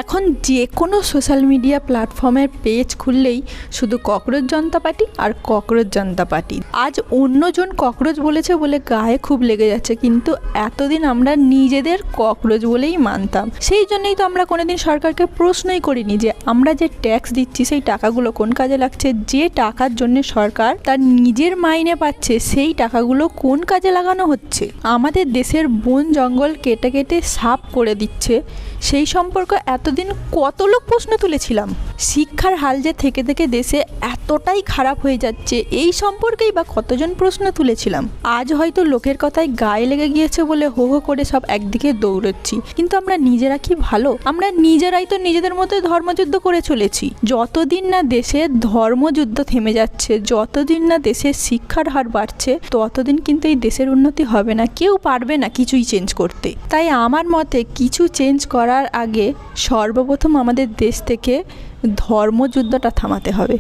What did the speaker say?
এখন যে কোনো সোশ্যাল মিডিয়া প্ল্যাটফর্মের পেজ খুললেই শুধু ককরোচ জনতা পার্টি আর ককরোচ জনতা পার্টি। আজ অন্যজন ককরোচ বলেছে বলে গায়ে খুব লেগে যাচ্ছে, কিন্তু এতদিন আমরা নিজেদের ককরোচ বলেই মানতাম। সেই জন্যই তো আমরা কোনোদিন সরকারকে প্রশ্নই করিনি যে আমরা যে ট্যাক্স দিচ্ছি সেই টাকাগুলো কোন কাজে লাগছে, যে টাকার জন্য সরকার তার নিজের মাইনে পাচ্ছে সেই টাকাগুলো কোন কাজে লাগানো হচ্ছে। আমাদের দেশের বন জঙ্গল কেটে কেটে সাফ করে দিচ্ছে, সেই সম্পর্কে এতদিন কত লোক প্রশ্ন তুলেছিলাম। শিক্ষার হাল যে থেকে থেকে দেশে এতটাই খারাপ হয়ে যাচ্ছে এই সম্পর্কেই বা কতজন প্রশ্ন তুলেছিলাম। আজ হয়তো লোকের কথায় গায়ে লেগে গিয়েছে বলে হো হো করে সব একদিকে দৌড়চ্ছি, কিন্তু আমরা নিজেরা কি ভালো? আমরা নিজেরাই তো নিজেদের মতো ধর্মযুদ্ধ করে চলেছি। যতদিন না দেশে ধর্মযুদ্ধ থেমে যাচ্ছে, যতদিন না দেশের শিক্ষার হার বাড়ছে, ততদিন কিন্তু এই দেশের উন্নতি হবে না। কেউ পারবে না কিছুই চেঞ্জ করতে। তাই আমার মতে কিছু চেঞ্জ করার আগে সর্বপ্রথম আমাদের দেশ থেকে ধর্মযুদ্ধটা থামাতে হবে।